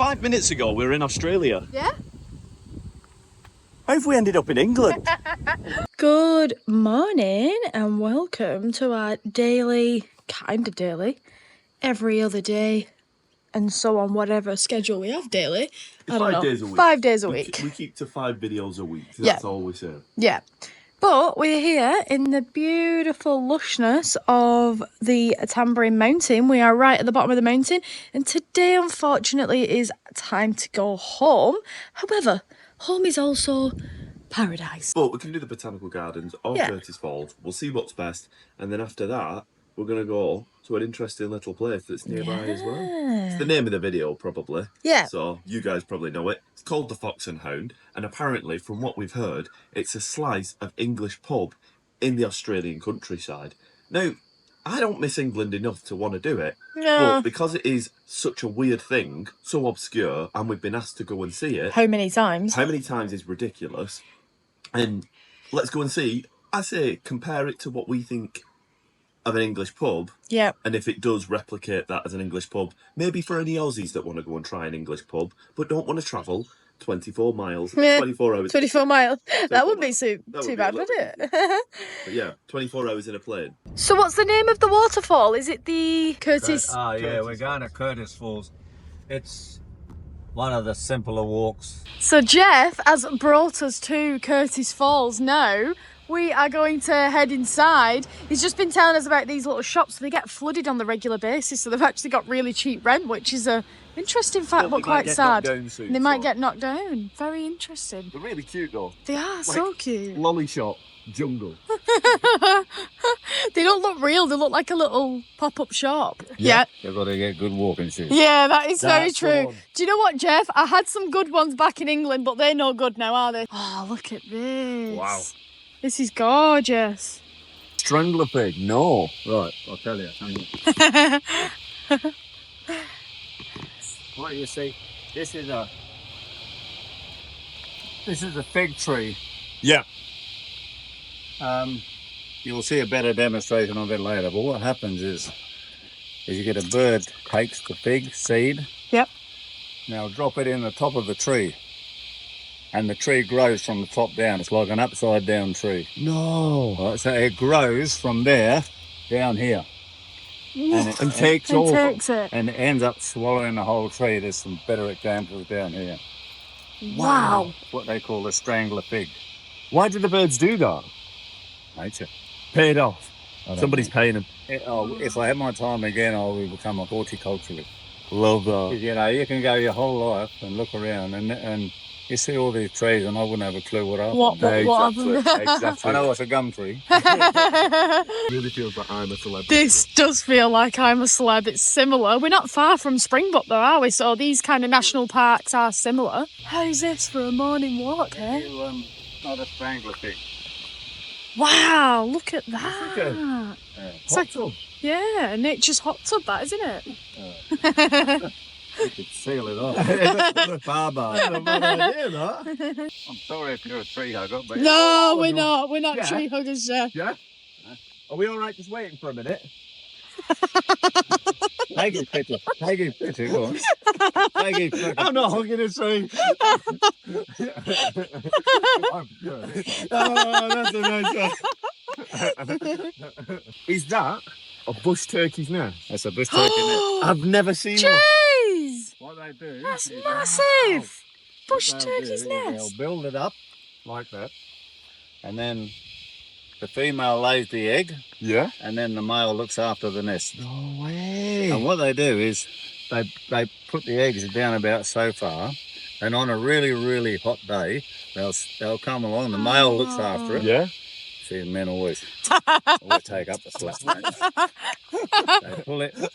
5 minutes ago, we were in Australia. Yeah? How have we ended up in England? Good morning and welcome to our daily, every other day and so on, whatever schedule we have daily. I don't know. 5 days a week. 5 days a week. We keep to 5 videos a week. That's all we say. Yeah. But we're here in the beautiful lushness of the Tambourine Mountain. We are right at the bottom of the mountain. And today, unfortunately, is time to go home. However, home is also paradise. But we can do the Botanical Gardens or Curtis Falls. We'll see what's best. And then after that, we're going to go to an interesting little place that's nearby as well. It's the name of the video, probably. Yeah. So you guys probably know it. It's called the Fox and Hound. And apparently, from what we've heard, it's a slice of English pub in the Australian countryside. Now, I don't miss England enough to want to do it. No. But because it is such a weird thing, so obscure, and we've been asked to go and see it. How many times? How many times is ridiculous. And let's go and see. I say compare it to what we think of an English pub. Yeah. And if it does replicate that as an English pub, maybe for any Aussies that want to go and try an English pub, but don't want to travel 24 miles, 24 hours. 24 miles. That wouldn't be too be bad, would it? But yeah, 24 hours in a plane. So what's the name of the waterfall? Is it the Curtis? We're going to Curtis Falls. It's one of the simpler walks. So Jeff has brought us to Curtis Falls now. We are going to head inside. He's just been telling us about these little shops. They get flooded on the regular basis, so they've actually got really cheap rent, which is a interesting fact, but quite sad. They might get knocked down. Very interesting. They're really cute though. They are so cute. Lolly shop, jungle. They don't look real. They look like a little pop-up shop. Yeah. You've got to get good walking shoes. Yeah, that is very That's the true. one. Do you know what, Jeff? I had some good ones back in England, but they're no good now, are they? Oh, look at this. Wow. This is gorgeous. Strangler pig, no. Right, I'll tell you. What do you see? This is a fig tree. Yeah. You'll see a better demonstration of it later. But what happens is you get a bird takes the fig seed. Yep. Now drop it in the top of the tree. And the tree grows from the top down. It's like an upside down tree. No. Right, so it grows from there down here. And takes It over. takes it. And it ends up swallowing the whole tree. There's some better examples down here. Wow. What they call a strangler pig. Why do the birds do that? Nature. Paid off. I don't Somebody's know. paying them. If I had my time again, I will become a horticulturalist. Love that. You know, you can go your whole life and look around and you see all these trees and I wouldn't have a clue what else. What happened? Exactly. I know it's a gum tree. Really feels like I'm a celebrity. This does feel like I'm a celeb. It's similar. We're not far from Springbok though, are we? So these kind of national parks are similar. How's this for a morning walk, eh? Not a strangler pig. Wow, look at that. It's like, tub. yeah, nature's hot tub, that, isn't it? You could seal it off. Bar bar. Not a bad idea, that. I'm sorry if you're a tree hugger, but No, we're not. We're not Yeah. tree huggers, Jeff. Yeah? Are we all right just waiting for a minute? take his picture. Take his picture, go on. Take his picture. I'm not hugging a tree. Oh, that's a nice one. Is that a bush turkey's nest? That's a bush turkey nest. I've never seen one. Jeez! What they do That's is massive! Bush what they'll turkey's do is nest. They'll build it up like that, and then the female lays the egg, Yeah? and then the male looks after the nest. No way. And what they do is they put the eggs down about so far, and on a really, really hot day, they'll come along. The male looks after it. Yeah? See, men always take up the slack.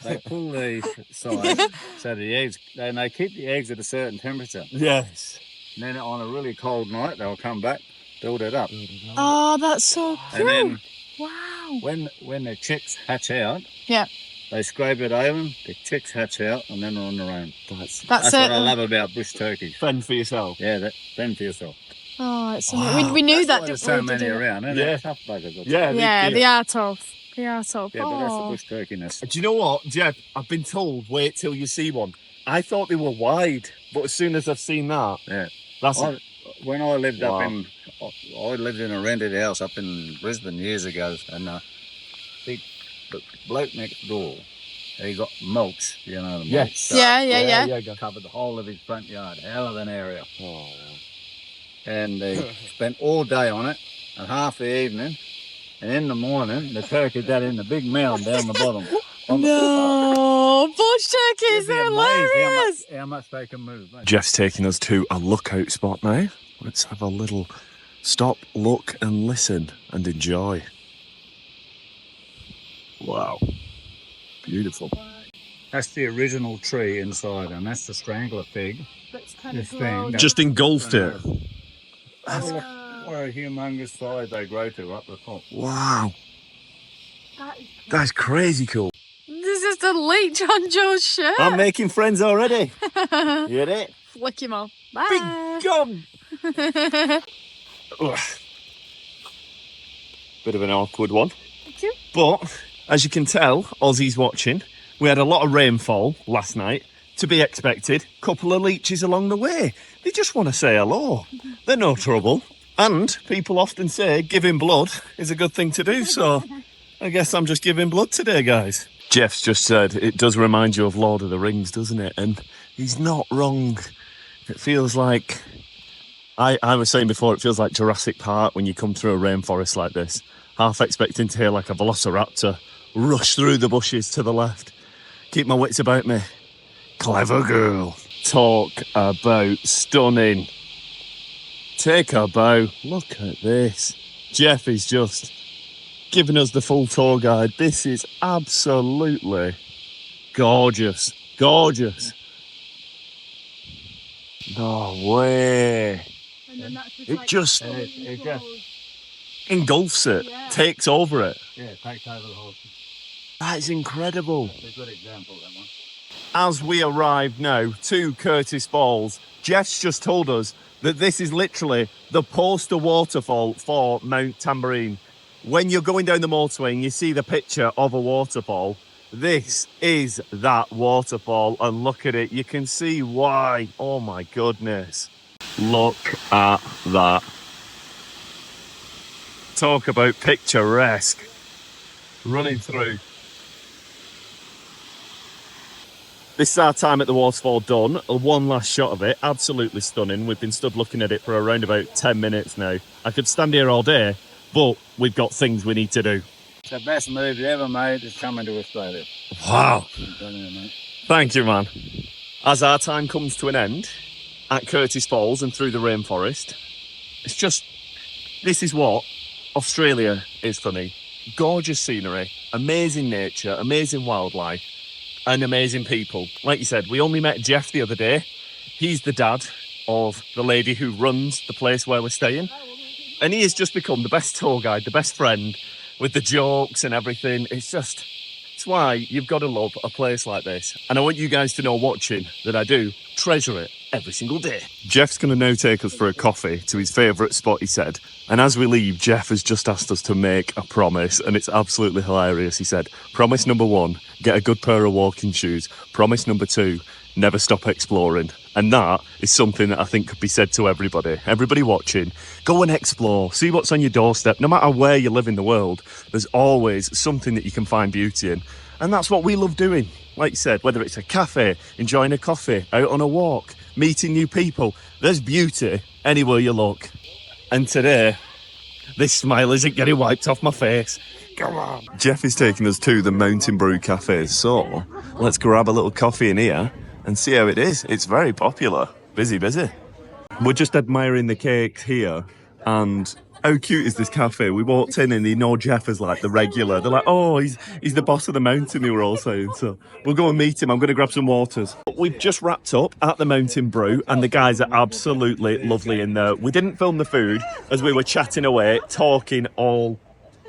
They pull the side, so the eggs, and they keep the eggs at a certain temperature. Yes. And then on a really cold night, they'll come back, build it up. Oh, that's so And cool. then Wow. when the chicks hatch out, Yeah. they scrape it open, the chicks hatch out, and then they're on their own. That's That's it. what I love about bush turkeys. Fend for yourself. Yeah, fend for yourself. Oh, it's Wow. we knew That's that. why there's didn't so we, many didn't we? around, isn't Yeah. it? Tough buggers. Yeah, Yeah, they are tough. They are tough. Yeah, but that's the Oh. bush turkey nest. Do you know what, Jeff? I've been told, wait till you see one. I thought they were wide, but as soon as I've seen that, Yeah. that's When I lived Wow. I lived in a rented house up in Brisbane years ago, and the bloke next door, he got mulch, you know, the mulch stuff. Yeah. Covered the whole of his front yard, hell of an area. Oh, And they spent all day on it, and half the evening, and in the morning, the turkey got in the big mound down the bottom. No, bush turkeys, You'd be they're amazed hilarious. how much they can move. Mate. Jeff's taking us to a lookout spot now. Let's have a little stop, look, and listen and enjoy. Wow, beautiful. That's the original tree inside, and that's the strangler fig. That's kind This thing. Just engulfed it. Have a look what a humongous size they grow to up the top. Wow, that's crazy cool. This is the leech on Joe's shirt. I'm making friends already. You hear it? Flick him off. Bye. Big gum. Ugh. Bit of an awkward one. Thank you. But as you can tell, Aussie's watching. We had a lot of rainfall last night. To be expected. Couple of leeches along the way. They just want to say hello. They're no trouble. And people often say giving blood is a good thing to do. So I guess I'm just giving blood today, guys. Jeff's just said it does remind you of Lord of the Rings, doesn't it? And he's not wrong. It feels like, I was saying before, it feels like Jurassic Park when you come through a rainforest like this. Half expecting to hear like a velociraptor rush through the bushes to the left. Keep my wits about me. Clever girl. Talk about stunning. Take a bow. Look at this. Jeff is just giving us the full tour guide. This is absolutely gorgeous. Gorgeous. No way. And then that's It just It just engulfs it, Yeah. takes over it. it takes over the whole thing. That is incredible. It's a good example, that one. As we arrive now to Curtis Falls, Jeff's just told us that this is literally the poster waterfall for Mount Tambourine. When you're going down the motorway and you see the picture of a waterfall, this is that waterfall, and look at it, you can see why. Oh my goodness. Look at that. Talk about picturesque. Running through. This is our time at the waterfall done. One last shot of it, absolutely stunning. We've been stood looking at it for around about 10 minutes now. I could stand here all day, but we've got things we need to do. It's the best move you ever made is coming to Australia. Wow. I'm telling you, mate. Thank you, man. As our time comes to an end at Curtis Falls and through the rainforest, it's just, this is what Australia is for me. Gorgeous scenery, amazing nature, amazing wildlife, and amazing people. Like you said, we only met Jeff the other day. He's the dad of the lady who runs the place where we're staying. And he has just become the best tour guide, the best friend, with the jokes and everything. It's why you've got to love a place like this. And I want you guys to know watching that I do treasure it every single day. Jeff's going to now take us for a coffee to his favourite spot, he said. And as we leave, Jeff has just asked us to make a promise, and it's absolutely hilarious. He said, promise number 1, get a good pair of walking shoes. Promise number 2, never stop exploring. And that is something that I think could be said to everybody. Everybody watching, go and explore. See what's on your doorstep. No matter where you live in the world, there's always something that you can find beauty in. And that's what we love doing. Like you said, whether it's a cafe, enjoying a coffee, out on a walk, meeting new people, there's beauty anywhere you look. And today, this smile isn't getting wiped off my face. Come on. Jeff is taking us to the Mountain Brew Cafe, so let's grab a little coffee in here and see how it is. It's very popular. Busy, busy. We're just admiring the cakes here, and how cute is this cafe? We walked in and they know Jeff as like the regular. They're like, oh, he's the boss of the mountain, they were all saying. So we'll go and meet him. I'm going to grab some waters. We've just wrapped up at the Mountain Brew, and the guys are absolutely lovely in there. We didn't film the food as we were chatting away, talking all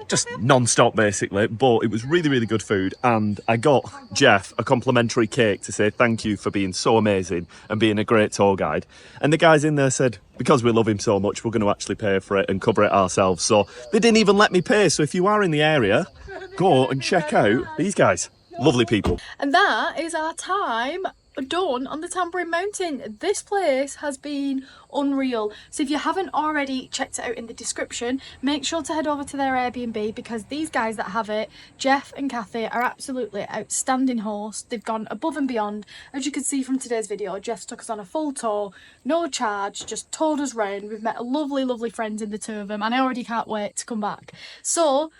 just non-stop basically, but it was really, really good food. And I got Jeff a complimentary cake to say thank you for being so amazing and being a great tour guide. And the guys in there said, because we love him so much, we're going to actually pay for it and cover it ourselves. So they didn't even let me pay. So if you are in the area, go and check out these guys. Lovely people. And that is our time done on the Tambourine Mountain. This place has been unreal. So if you haven't already checked it out in the description, make sure to head over to their Airbnb, because these guys that have it, Jeff and Kathy, are absolutely outstanding hosts. They've gone above and beyond. As you can see from today's video, Jeff took us on a full tour, no charge, just toured us round. We've met lovely, lovely friends in the two of them, and I already can't wait to come back. So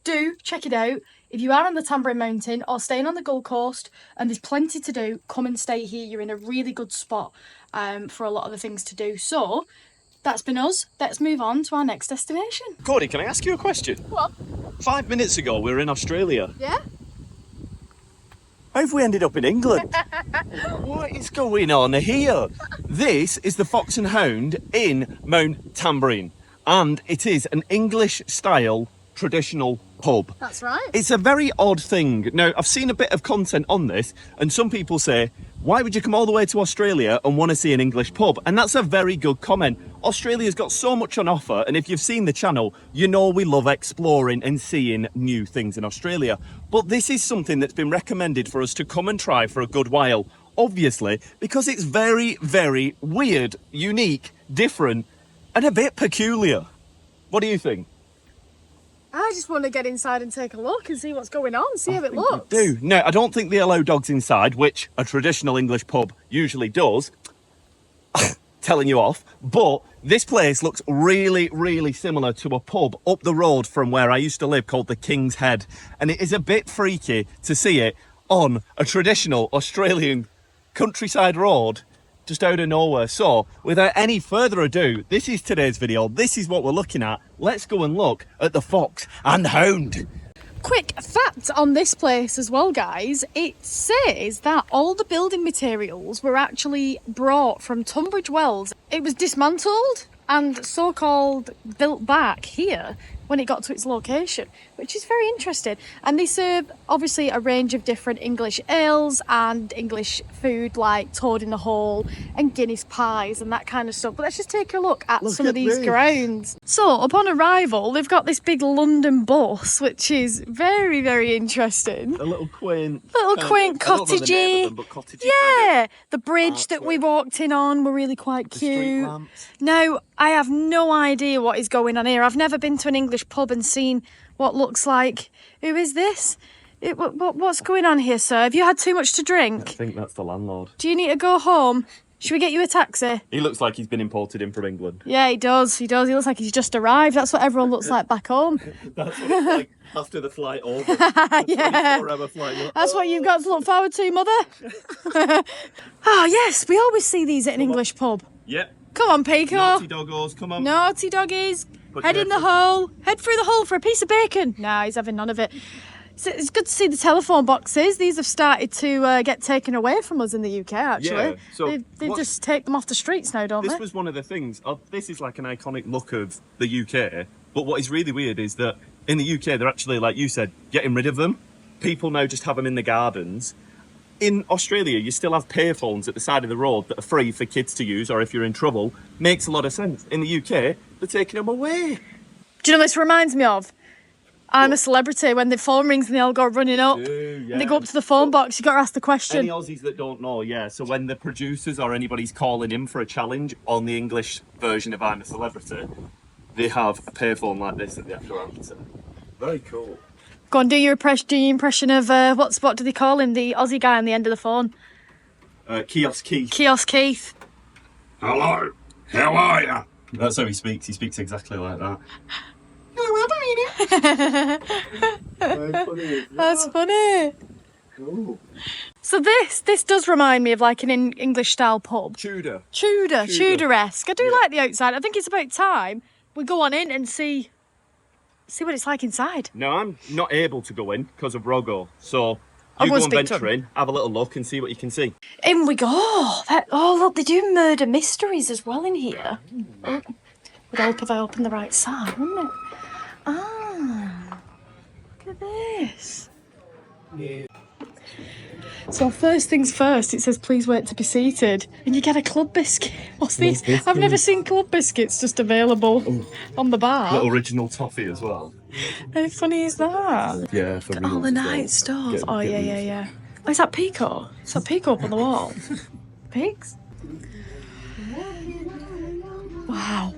do check it out. If you are on the Tambourine Mountain or staying on the Gold Coast and there's plenty to do, come and stay here. You're in a really good spot for a lot of the things to do. So that's been us. Let's move on to our next destination. Cody, can I ask you a question? What? 5 minutes ago, we were in Australia. Yeah? How have we ended up in England? What is going on here? This is the Fox and Hound in Mount Tambourine, and it is an English-style traditional pub. That's right. It's a very odd thing. Now, I've seen a bit of content on this, and some people say, why would you come all the way to Australia and want to see an English pub? And that's a very good comment. Australia's got so much on offer, and if you've seen the channel, you know we love exploring and seeing new things in Australia. But this is something that's been recommended for us to come and try for a good while. Obviously, because it's very, very weird, unique, different, and a bit peculiar. What do you think? I just want to get inside and take a look and see what's going on, see how it looks. Do. No, I don't think they allow dogs inside, which a traditional English pub usually does. Telling you off. But this place looks really, really similar to a pub up the road from where I used to live called the King's Head. And it is a bit freaky to see it on a traditional Australian countryside road just out of nowhere. So without any further ado, this is today's video. This is what we're looking at. Let's go and look at the Fox and Hound. Quick fact on this place as well, guys. It says that all the building materials were actually brought from Tunbridge Wells. It was dismantled and so-called built back here when it got to its location, which is very interesting. And they serve obviously a range of different English ales and English food like toad in the hole and Guinness pies and that kind of stuff. But let's just take a look at some of these grounds. So upon arrival, they've got this big London bus, which is very, very interesting. A little quaint cottagey. Yeah, the bridge that we walked in on were really quite cute. Now, I have no idea what is going on here. I've never been to an English pub and seen what looks like. Who is this? What's going on here, sir? Have you had too much to drink? I think that's the landlord. Do you need to go home? Should we get you a taxi? He looks like he's been imported in from England. Yeah, he does. He does. He looks like he's just arrived. That's what everyone looks like back home. That's what it's like after the flight over. Yeah. 24-hour flight. That's what you've got to look forward to, mother. Oh, yes. We always see these at an English pub. Yep. Come on, Picco. Naughty doggos, come on. Naughty doggies. Head in the hole. Head through the hole for a piece of bacon. Nah, he's having none of it. It's good to see the telephone boxes. These have started to get taken away from us in the UK, actually. Yeah, so they just take them off the streets now, don't they? This was one of the things. This is like an iconic look of the UK. But what is really weird is that in the UK, they're actually, like you said, getting rid of them. People now just have them in the gardens. In Australia, you still have payphones at the side of the road that are free for kids to use, or if you're in trouble. Makes a lot of sense. In the UK, they're taking them away. Do you know what this reminds me of? I'm a Celebrity, when the phone rings and they all go running up. Yeah. And they go up to the phone box, you got to ask the question. Any Aussies that don't know, yeah. So when the producers or anybody's calling in for a challenge on the English version of I'm a Celebrity, they have a payphone like this that they have to answer. Very cool. Go on, do your impression of, what do they call him, the Aussie guy on the end of the phone? Kiosk Keith. Kiosk Keith. Hello, how are you? That's how he speaks. He speaks exactly like that. That's funny. Cool. So this does remind me of like an English style pub. Tudor-esque. I do like the outside. I think it's about time we go on in and see what it's like inside. No, I'm not able to go in because of Rogo. So you go and venture in, have a little look and see what you can see. In we go. Oh, look, they do murder mysteries as well in here. Oh, would help if I opened the right side, wouldn't it? Ah, look at this. Yeah. So first things first, it says please wait to be seated, and you get a club biscuit. What's these? I've never seen club biscuits just available on the bar. Little original toffee as well. How funny is that? Yeah, for all the night stuff. Oh yeah. Oh, is that Picco? Is that Picco up on the wall? Pigs? Wow.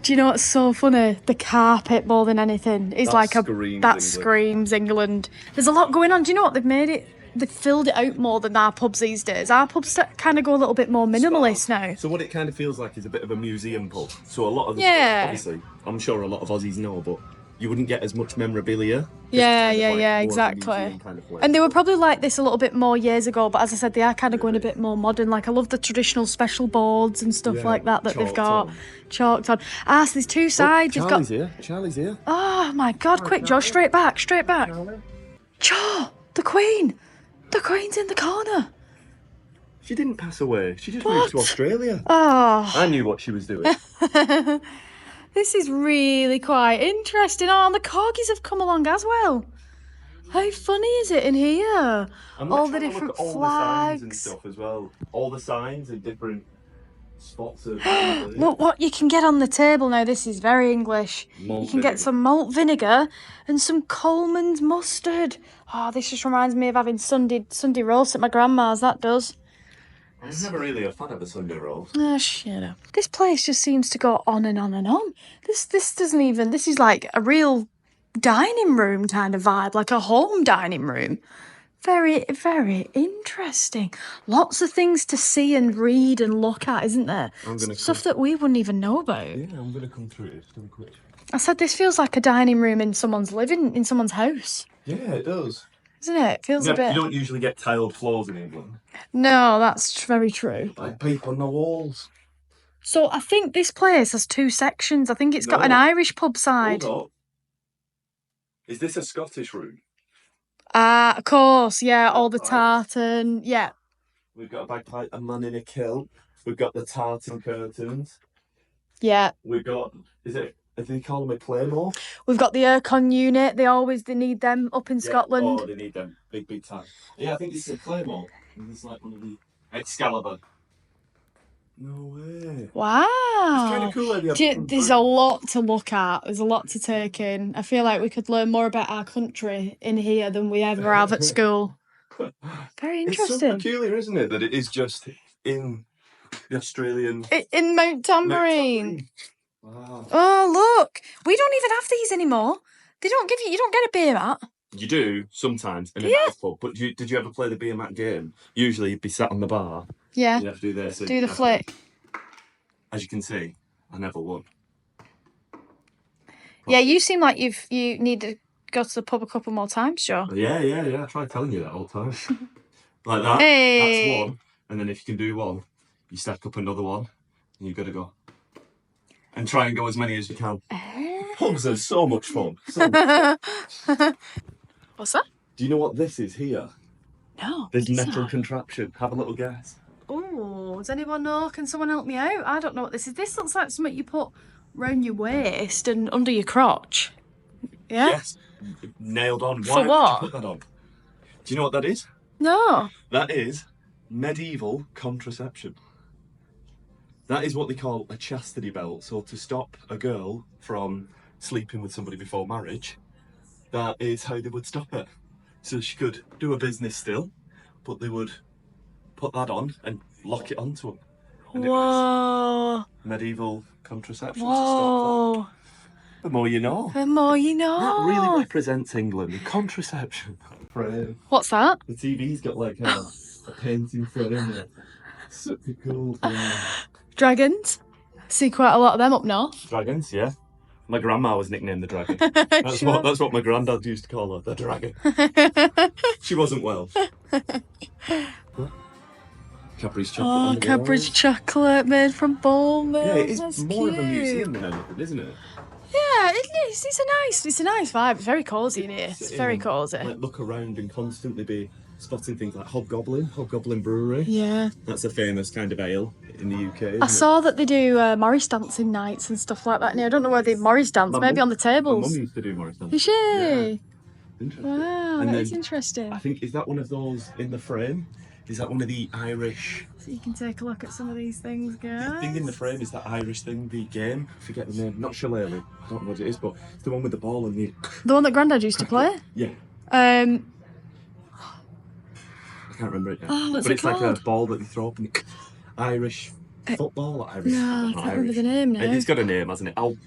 Do you know what's so funny? The carpet more than anything is That screams England. screams England. There's a lot going on. Do you know what? They've filled it out more than our pubs these days. Our pubs kind of go a little bit more minimalist now. So what it kind of feels like is a bit of a museum pub. So a lot of the Yeah. obviously, I'm sure a lot of Aussies know, but you wouldn't get as much memorabilia. Yeah, It's kind of like more of a exactly. museum kind of place. And they were probably like this a little bit more years ago, but as I said, they are kind of going a bit more modern. Like, I love the traditional special boards and stuff Yeah, like that they've chalked got on. chalked on. Ah, so there's two sides. You've got. Charlie's here. Oh my God! Quick, Joe, straight back, straight back. Joe, the Queen. The Queen's in the corner. She didn't pass away. She just moved to Australia. Oh, I knew what she was doing. this is really quite interesting. Oh, and the corgis have come along as well. How funny is it in here? I'm All trying the to look different at all the signs and flags. stuff as well. All the signs in different spots of. Look what you can get on the table now. This is very English. Malt You can get vinegar. some malt vinegar and some Coleman's mustard. Oh, this just reminds me of having Sunday roast at my grandma's. That does. I was never really a fan of a Sunday roll. Oh, shut up. This place just seems to go on and on and on. This doesn't even. This is like a real dining room kind of vibe, like a home dining room. Very, very interesting. Lots of things to see and read and look at, isn't there? Stuff that we wouldn't even know about. Yeah, I'm gonna come through it. Just quick. I said this feels like a dining room in someone's house, Yeah, it does. isn't it? It feels a bit. You don't usually get tiled floors in England. No, that's very true. Like paper on the walls. So I think this place has two sections. I think it's got an No. Irish pub side. Hold up. Is this a Scottish room? Ah, of course, yeah, all the tartan, yeah. We've got a bagpipe, a man in a kilt. We've got the tartan curtains. Yeah. We've got, do they call them a claymore? We've got the aircon unit. They need them up in Scotland. Oh, they need them. Big time. Yeah, I think it's a claymore. It's like one of the Excalibur. No way. Wow. It's kind of cool that they have There's a lot to look at. There's a lot to take in. I feel like we could learn more about our country in here than we ever have at school. Very It's so interesting. peculiar, isn't it, that it is just in the Australian... In Mount Tambourine. Wow. Oh, look. We don't even have these anymore. You don't get a beer mat. You do, sometimes, in a nice pub. But did you ever play the beer mat game? Usually you'd be sat on the bar. Yeah. You'd have to do this. Do the flick. As you can see, I never won. Yeah, you seem like you need to go to the pub a couple more times, Joe. Yeah. I try telling you that all the time. Like that. Hey. That's one. And then if you can do one, you stack up another one. And you've got to go. And try and go as many as you can. Pubs are so much fun. So much fun. What's that? Do you know what this is here? No. This it's metal not. contraption. Have a little guess. Oh, does anyone know? Can someone help me out? I don't know what this is. This looks like something you put round your waist and under your crotch. Yeah? Yes. Nailed on. For Why what? would you put that on? Do you know what that is? No. That is medieval contraception. That is what they call a chastity belt. So to stop a girl from sleeping with somebody before marriage, that is how they would stop it. So she could do a business still, but they would put that on and lock it onto them. And it was Whoa. medieval contraception to stop Whoa. that. The more you know. The more you know. That really represents England. Contraception. Frame. What's that? The TV's got like a painting frame in it. Super cool. Yeah. Dragons. See quite a lot of them up north. Dragons, yeah. My grandma was nicknamed the Dragon. That's what my granddad used to call her, the Dragon. She wasn't Welsh. Cadbury's chocolate. Oh, on the Cadbury's walls. chocolate made from ball milk. Yeah, it's That's more cute. of a museum than anything, isn't it? Yeah, it is. It's a nice vibe. It's very cosy in here. It's very cosy. Like look around and constantly be spotting things like Hobgoblin Brewery. Yeah. That's a famous kind of ale in the UK. Isn't I saw that they do Morris dancing nights and stuff like that. And I don't know where they Morris dance. My Maybe mum- on the My tables. mum used to do Morris dance. Is she? Yeah. Interesting. Wow, And that's then interesting. I think, is that one of those in the frame? Is that one of the Irish... So you can take a look at some of these things, The guys. thing in the frame is that Irish thing, the game. I forget the name. Not Shillelagh. I don't know what it is, but it's the one with the ball and the... The one that Grandad used to play. Yeah. Um, I can't remember it now. Oh, what's but it it's like called? a ball that they throw up and Irish football or Irish. No, I can't remember the name now. It's got a name, hasn't it?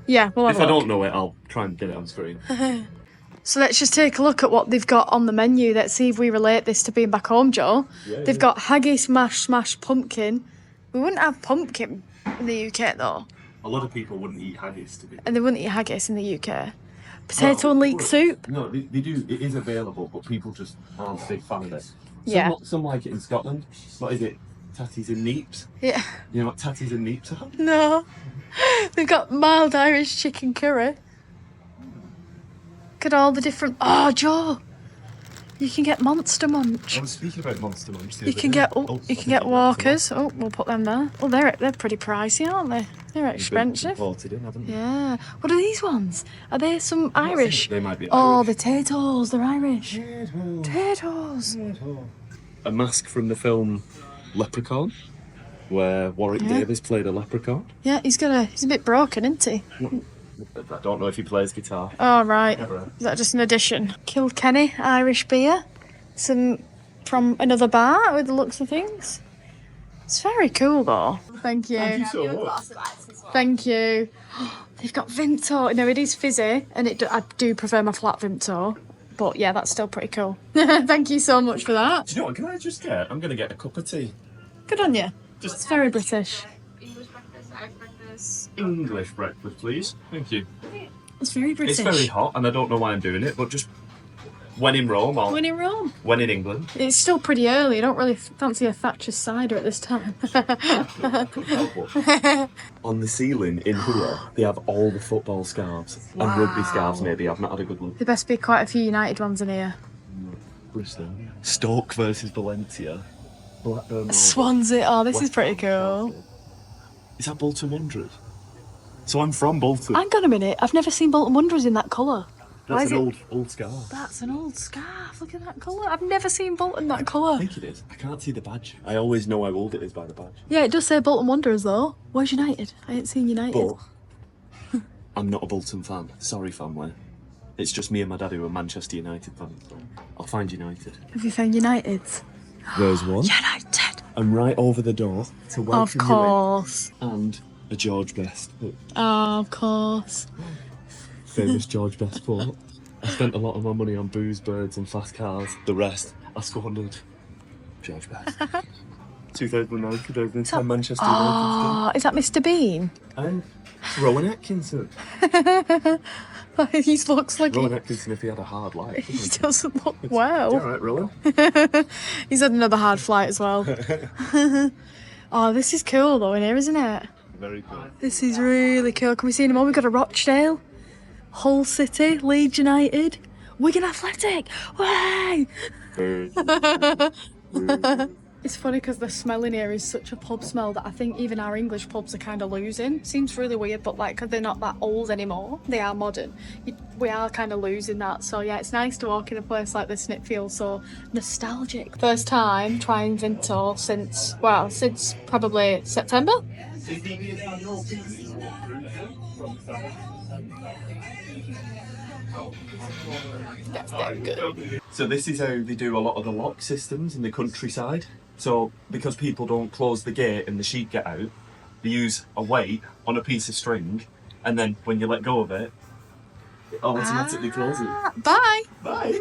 Yeah, well, If I don't know it, I'll try and get it on screen. So let's just take a look at what they've got on the menu. Let's see if we relate this to being back home, Joe. They've got haggis, mash, smashed pumpkin. We wouldn't have pumpkin in the UK though. A lot of people wouldn't eat haggis, to be. And they wouldn't eat haggis in the UK. Potato and leek soup. No, they do. It is available, but people just aren't a big fan of it. Yeah. Some like it in Scotland. What is it? Tatties and neeps. Yeah. You know what tatties and neeps are? No. They've got mild Irish chicken curry. Look at all the different... Oh, Joe. You can get Monster Munch. I was speaking about Monster Munch. You can get Walkers. Oh, we'll put them there. Oh, they're pretty pricey, aren't they? They're expensive. Imported in, haven't they? Yeah. What are these ones? Are they some Irish? They might be Oh, Irish. the Tatoes. They're Irish. Potatoes. Potatoes. A mask from the film Leprechaun, where Warwick Davis played a leprechaun. Yeah, he's a bit broken, isn't he? I don't know if he plays guitar. Oh, right. Never. Is that just an addition? Kilkenny Irish beer. Some from another bar with the looks of things. It's very cool, though. Thank you. Thank you so much. Thank you. They've got Vimto. No, it is fizzy, and I do prefer my flat Vimto. But yeah, that's still pretty cool. Thank you so much for that. Do you know what? Can I just get? I'm going to get a cup of tea. Good on you. It's very British. English breakfast, Irish breakfast. English breakfast, please. Thank you. It's very British. It's very hot, and I don't know why I'm doing it, but just when in Rome or When in Rome. when in England. It's still pretty early. I don't really fancy a Thatcher's cider at this time. On the ceiling in here, they have all the football scarves and rugby scarves. Maybe I've not had a good look. There best be quite a few United ones in here. Bristol, Stoke versus Valencia, Blackburn. Swansea. Oh, this is pretty cool. Is that Bolton Wanderers? So I'm from Bolton. Hang on a minute. I've never seen Bolton Wanderers in that colour. Why That's is an it? old scarf. That's an old scarf. Look at that colour. I've never seen Bolton that I colour. think it is. I can't see the badge. I always know how old it is by the badge. Yeah, it does say Bolton Wanderers though. Where's United? I ain't seen United. But I'm not a Bolton fan. Sorry, family. It's just me and my dad who are Manchester United fans. So I'll find United. Have you found United? There's one. United. I'm right over the door to welcome Of course. you in. And a George Best. Oh, of course. Famous George Best quote. I spent a lot of my money on booze, birds and fast cars. The rest, I squandered. George Best. 2009, 2010 Manchester United. Oh, is that Mr. Bean? And Rowan Atkinson. He looks like Rowan Atkinson if he had a hard life. he doesn't look well. All right, Rowan. He's had another hard flight as well. Oh, this is cool though in here, isn't it? Very cool. This is really cool. Can we see any more? We've got a Rochdale, Hull City, Leeds United, Wigan Athletic. Way! It's funny because the smell in here is such a pub smell that I think even our English pubs are kind of losing. Seems really weird, but like, because they're not that old anymore, they are modern. We are kind of losing that. So yeah, it's nice to walk in a place like this and it feels so nostalgic. First time trying Vimto since probably September. That's very good. So this is how they do a lot of the lock systems in the countryside. So because people don't close the gate and the sheep get out, they use a weight on a piece of string, and then when you let go of it, it automatically closes. Bye. Bye.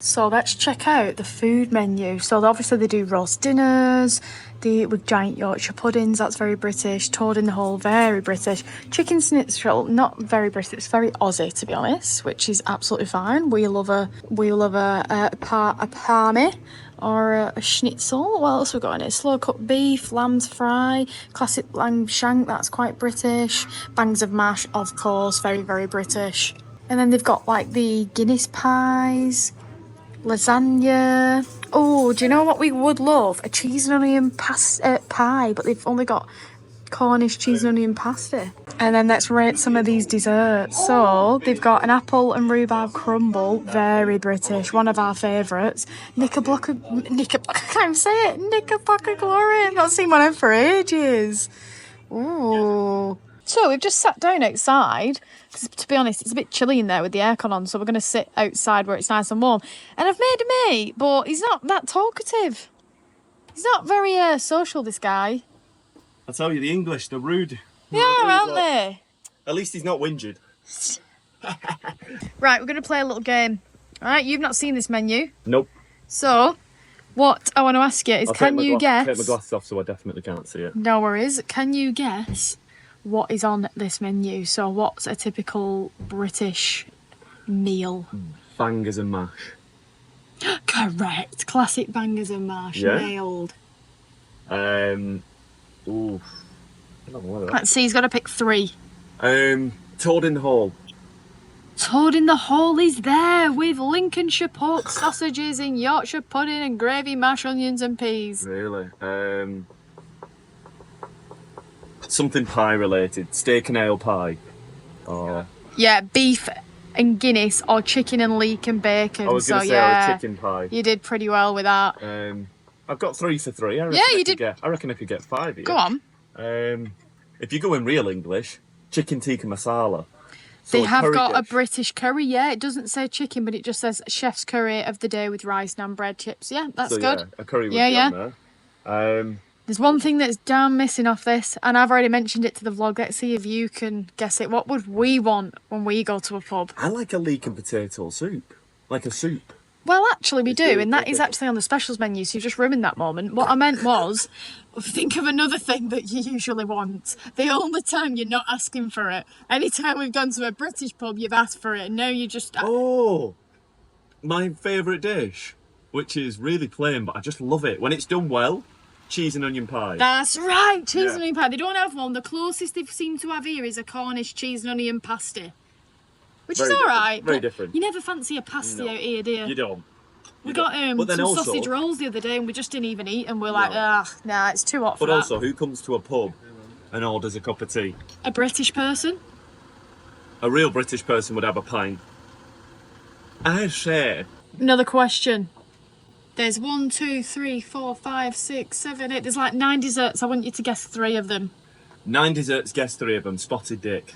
So let's check out the food menu. So obviously they do roast dinners, they eat with giant Yorkshire puddings, that's very British. Toad in the hole, very British. Chicken schnitzel, not very British, it's very Aussie to be honest, which is absolutely fine. We love a parmy or a schnitzel. What else we got in it? Slow cooked beef, lamb's fry, classic lamb shank, that's quite British. Bangs of mash, of course, very, very British. And then they've got like the Guinness pies, lasagna. Oh, do you know what we would love? A cheese and onion pie, but they've only got Cornish cheese and onion pasta. And then let's rate some of these desserts. So they've got an apple and rhubarb crumble, very British, one of our favourites. Knickerbocker, I can't even say it. Knickerbocker glory. I've not seen one of them for ages. Ooh. So we've just sat down outside, because to be honest, it's a bit chilly in there with the aircon on, so we're going to sit outside where it's nice and warm. And I've made a mate, but he's not that talkative. He's not very social, this guy. I tell you, the English, they're rude. They are, aren't they? At least he's not whinged. Right, we're going to play a little game. All right, you've not seen this menu. Nope. So, what I want to ask you is, can you guess... Take my glasses off so I definitely can't see it. No worries. Can you guess what is on this menu? So, what's a typical British meal? Bangers and mash. Correct. Classic bangers and mash. Yeah. Nailed. Ooh. I don't know what Let's see, he's got to pick 3. Toad in the hole. Toad in the hole is there with Lincolnshire pork sausages in Yorkshire pudding and gravy, mashed onions and peas. Really? Something pie related. Steak and ale pie. Oh. Yeah, beef and Guinness or chicken and leek and bacon. I was going to say yeah, a chicken pie. you did pretty well with that. I've got 3 for 3. I reckon Yeah, you did. I reckon I could get 5 here. Go on. If you go in real English, chicken tikka masala. So They a have curry got a dish. British curry, yeah. It doesn't say chicken, but it just says chef's curry of the day with rice, naan, bread, chips. Yeah, that's So, good. Yeah, a curry would Yeah, be yeah. on there. There's one thing that's damn missing off this, and I've already mentioned it to the vlog. Let's see if you can guess it. What would we want when we go to a pub? I like a leek and potato soup. Like a soup. Well, actually, we do, really and that good. is actually on the specials menu, so you just ruined that moment. What I meant was, think of another thing that you usually want. The only time you're not asking for it. Anytime we've gone to a British pub, you've asked for it, and now you just... Oh! My favourite dish, which is really plain, but I just love it. When it's done well, cheese and onion pie. That's right, cheese Yeah. and onion pie. They don't have one. The closest they've seemed to have here is a Cornish cheese and onion pasty. Which Very is all different, right. very but different. You never fancy a pasty No, out here, do you? You don't. We You got don't. But then some also- sausage rolls the other day and we just didn't even eat and we're like, No. ugh, nah, it's too hot for But that. also, who comes to a pub and orders a cup of tea? A British person? A real British person would have a pint. I say, Another question. There's 1, 2, 3, 4, 5, 6, 7, 8. There's like 9 desserts. I want you to guess 3 of them. 9 desserts, guess 3 of them. Spotted dick.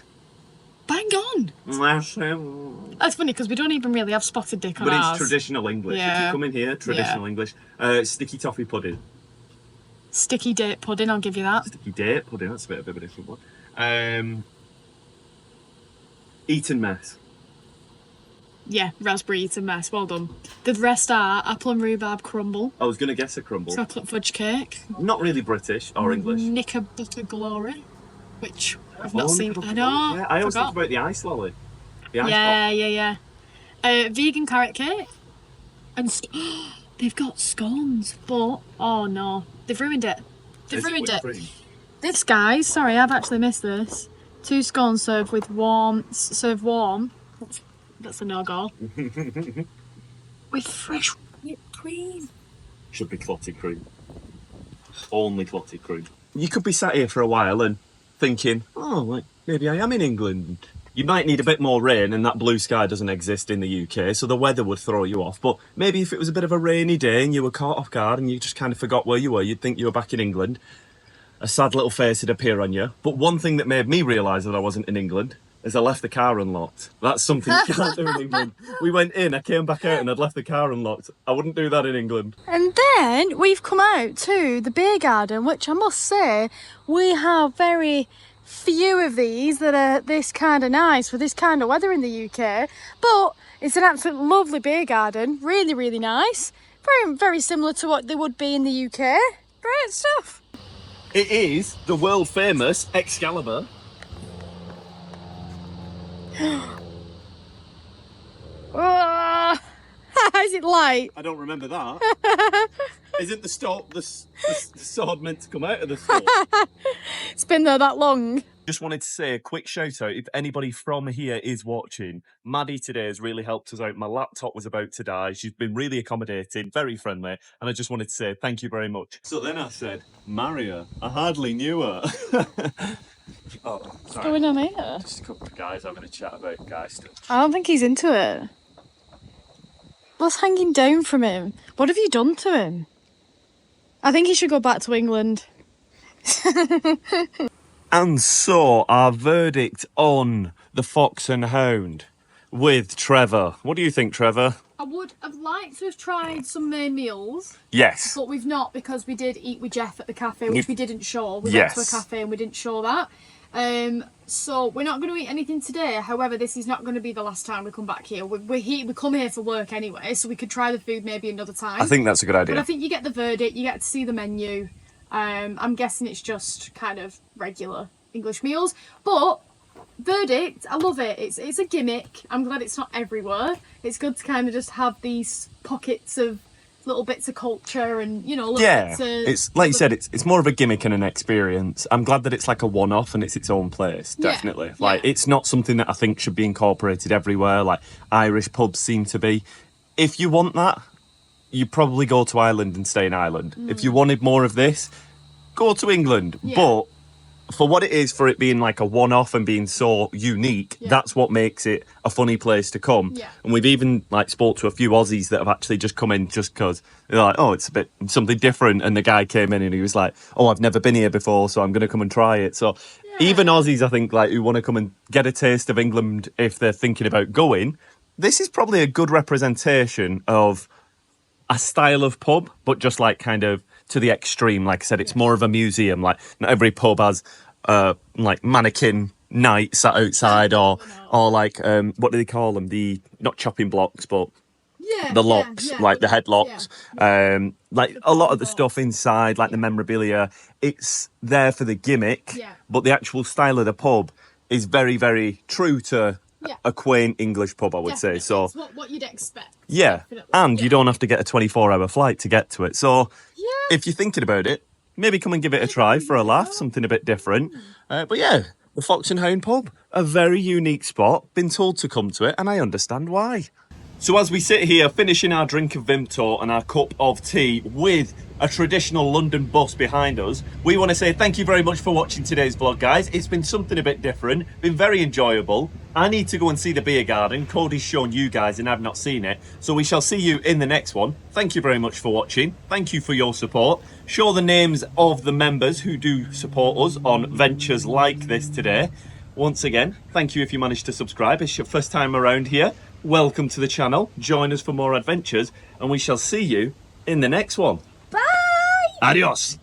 Bang on. But That's funny because we don't even really have spotted dick on it's ours. traditional English. If Yeah. you come in here, traditional English. Sticky toffee pudding. Sticky date pudding, I'll give you that. Sticky date pudding, that's a bit of a different one. Eton mess. Yeah, raspberry eaten mess. Well done. The rest are apple and rhubarb crumble, I was going to guess a crumble. chocolate fudge cake, Not really British or English. knickerbocker glory, which I've not Oh, seen. knickerbocker. I know. Yeah, I always forgot. think about the ice lolly. The ice Yeah. Vegan carrot cake. And they've got scones, but oh no, they've ruined it. pop. They've Is it ruined whipped it. cream? This guys, sorry, I've actually missed this. 2 scones served with warm. That's a no-go. With fresh whipped cream. Should be clotted cream. Only clotted cream. You could be sat here for a while and thinking, oh, like, maybe I am in England. You might need a bit more rain, and that blue sky doesn't exist in the UK, so the weather would throw you off. But maybe if it was a bit of a rainy day and you were caught off guard and you just kind of forgot where you were, you'd think you were back in England. A sad little face would appear on you. But one thing that made me realise that I wasn't in England is I left the car unlocked. That's something you can't do in England. We went in, I came back out and I'd left the car unlocked. I wouldn't do that in England. And then we've come out to the beer garden, which I must say, we have very few of these that are this kind of nice for this kind of weather in the UK. But it's an absolutely lovely beer garden, really, really nice. Very, very similar to what they would be in the UK. Great stuff. It is the world famous Excalibur. Oh, is it light? I don't remember that. Isn't the sword meant to come out of the sword? It's been there that long. Just wanted to say a quick shout out if anybody from here is watching. Maddie today has really helped us out. My laptop was about to die. She's been really accommodating, very friendly, and I just wanted to say thank you very much. So then I said, marry her. I hardly knew her. Oh, What's sorry. going on here? Just a couple of guys having a chat about guy stuff. I don't think he's into it. What's hanging down from him? What have you done to him? I think he should go back to England. And so, our verdict on the Fox and Hound with Trevor. What do you think, Trevor? I would have liked to have tried some main meals, Yes. but we've not, because we did eat with Jeff at the cafe, which we didn't show. We Yes. went to a cafe and we didn't show that. So we're not going to eat anything today. However, this is not going to be the last time we come back here. We come here for work anyway, so we could try the food maybe another time. I think that's a good idea. But I think you get the verdict, you get to see the menu. I'm guessing it's just kind of regular English meals, but verdict, I love it. It's a gimmick. I'm glad it's not everywhere. It's good to kind of just have these pockets of little bits of culture and, you know, little bits of... it's like you said, it's more of a gimmick and an experience. I'm glad that it's like a one-off and it's its own place, definitely. Yeah, Like, yeah. it's not something that I think should be incorporated everywhere, like Irish pubs seem to be. If you want that, you probably go to Ireland and stay in Ireland. If you wanted more of this, go to England. Yeah. But for what it is, for it being like a one-off and being so unique, that's what makes it a funny place to come. Yeah. And we've even like spoke to a few Aussies that have actually just come in just because they're like, oh, it's a bit something different. And the guy came in and he was like, oh, I've never been here before, so I'm going to come and try it. So even Aussies, I think, like who want to come and get a taste of England if they're thinking about going, this is probably a good representation of a style of pub, but just like kind of to the extreme. Like I said, it's more of a museum. Like not every pub has like mannequin night sat outside or like what do they call them? The not chopping blocks, but the locks, like the headlocks. Like a lot of the stuff inside, like the memorabilia, it's there for the gimmick. Yeah. But the actual style of the pub is very, very true to a quaint English pub, I would say. So it's what you'd expect. yeah, Definitely. and you don't have to get a 24-hour flight to get to it. So Yeah. if you're thinking about it, maybe come and give it a try for a laugh, something a bit different. But yeah, the Fox and Hound pub, a very unique spot. Been told to come to it, and I understand why. So as we sit here finishing our drink of Vimto and our cup of tea with a traditional London bus behind us, we want to say thank you very much for watching today's vlog, guys. It's been something a bit different, been very enjoyable. I need to go and see the beer garden. Cody's shown you guys and I've not seen it. So we shall see you in the next one. Thank you very much for watching. Thank you for your support. Show the names of the members who do support us on ventures like this today. Once again, thank you if you managed to subscribe. It's your first time around here. Welcome to the channel. Join us for more adventures and we shall see you in the next one. Bye! Adios.